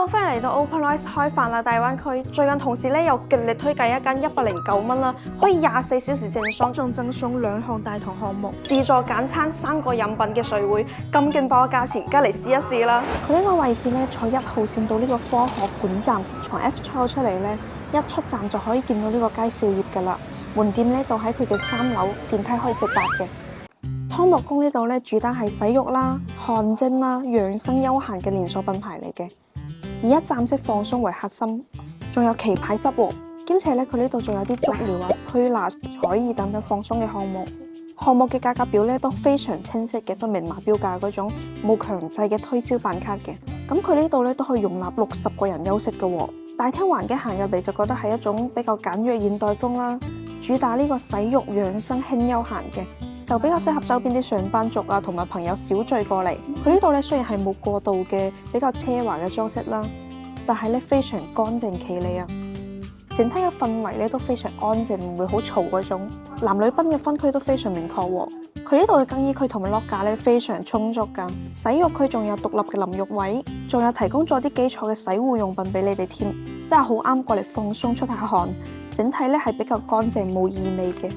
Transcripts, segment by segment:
Hello， 歡迎嚟到 OpenRice 開飯啦！大灣區最近同事咧又極力推介一間109蚊啦，可以24小時正爽，仲贈送2項大堂項目，自助簡餐、3個飲品嘅聚會，咁勁爆嘅價錢，梗係嚟試一試啦！佢呢個位置咧，坐1號線到呢個科學館站，從 F 出出嚟咧，一出站就可以見到呢個佳兆業噶啦。門店咧就喺佢嘅3樓，電梯可以直達嘅。湯沐宮呢度咧主打係洗浴啦、汗蒸啦、養生休閒嘅連鎖品牌嚟嘅。以一站式放鬆為核心，仲有棋牌室喎，兼且咧佢呢度仲有啲足療啊、推拿、彩儀等等放鬆嘅項目。項目嘅價格表咧都非常清晰嘅，都明碼標價嗰種，冇強制嘅推銷辦卡嘅。咁佢呢度咧都可以容納60個人休息嘅喎。大廳環境行入嚟就覺得係一種比較簡約現代風啦，主打呢個洗浴養生輕休閒嘅。就比較適合周邊啲上班族啊，同埋朋友小聚過嚟。佢呢度咧雖然係冇過度嘅比較奢華嘅裝飾啦，但係咧非常乾淨企理啊。整體嘅氛圍咧都非常安靜，唔會好嘈嗰種。男女賓嘅分區都非常明確喎。佢呢度嘅更衣區同埋 locker 咧非常充足㗎。洗浴區仲有獨立嘅淋浴位，仲有提供咗啲基礎嘅洗護用品俾你哋添，真係好啱過嚟放鬆出下汗。整體咧係比較乾淨冇異味嘅。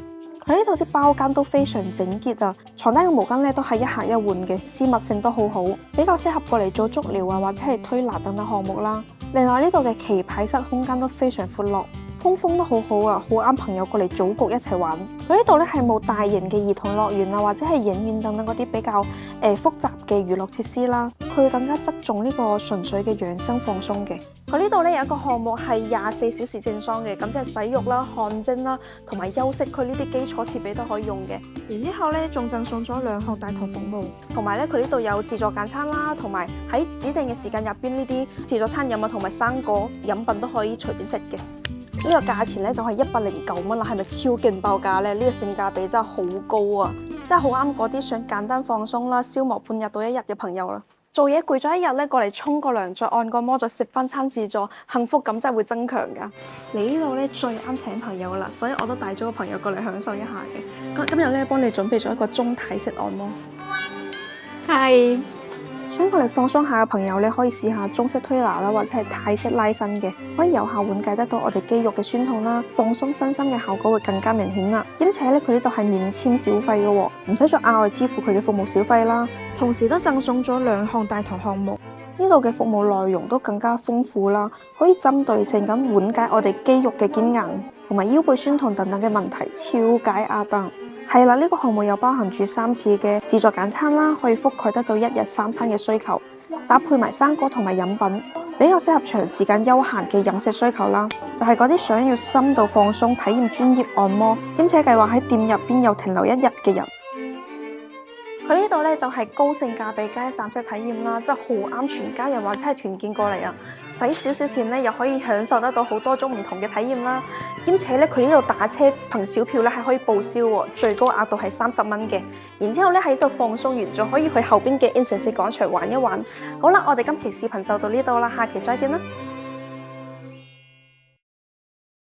佢呢度啲包間都非常整潔啊，床單嘅毛巾咧都係一盒一換嘅，絲密性都好好，比較適合過嚟做足療啊或者係推拿等等項目啦。另外呢度嘅棋牌室空間都非常闊落，通風都好好啊，好啱朋友過嚟組局一齊玩。佢呢度咧係冇大型嘅兒童樂園啊或者係影院等等嗰啲比較複雜嘅娛樂設施啦，佢更加側重呢個純粹嘅養生放鬆嘅。佢呢度咧有一個項目係24小時正裝嘅，咁即係洗浴啦、汗蒸啦同埋休息區呢啲基礎設備都可以用嘅。然之後咧仲贈送咗2項大堂服務，同埋咧佢呢度有自助簡餐啦，同埋喺指定嘅時間入邊呢啲自助餐飲啊同埋生果飲品都可以隨便食嘅。呢個價錢咧就係109蚊啦，係咪超勁爆價咧？呢個性價比真係好高啊！真係好啱嗰啲想簡單放鬆啦、消磨半日到1日嘅朋友啦。做嘢攰咗1日咧，過嚟沖個涼，再按個摩，再食翻餐自助，幸福感真係會增強㗎。嚟呢度咧最啱請朋友啦，所以我都帶咗個朋友過嚟享受一下嘅。今日咧幫你準備咗一個中泰式按摩。係。想過嚟放鬆下嘅朋友咧，可以試下中式推拿啦，或者係泰式拉伸嘅，可以有效緩解得到我哋肌肉嘅酸痛啦，放鬆身心嘅效果會更加明顯啦。兼且咧，佢呢度係免簽小費嘅喎，唔使再額外支付佢嘅服務小費啦。同時都贈送咗2項大堂項目，呢度嘅服務內容都更加豐富啦，可以針對性咁緩解我哋肌肉嘅堅硬同埋腰背酸痛等等嘅問題，超解壓得。係啦，呢個項目又包含住3次嘅自助簡餐啦，可以覆蓋得到1日3餐嘅需求，搭配埋生果同埋飲品，比較適合長時間休閒嘅飲食需求啦。就係嗰啲想要深度放鬆、體驗專業按摩，兼且計劃喺店入邊又停留1日嘅人。佢呢度咧就係高性價比加一站式體驗啦，真係好啱全家人或者係團建過嚟啊！使少少錢咧，又可以享受得到好多種唔同嘅體驗啦。兼且咧，佢呢度打車憑小票咧係可以報銷喎，最高額度係30蚊嘅。然之後咧喺呢度放鬆完，仲可以去後邊嘅 Incense 廣場玩一玩。好啦，我哋今期視頻就到呢度啦，下期再見啦！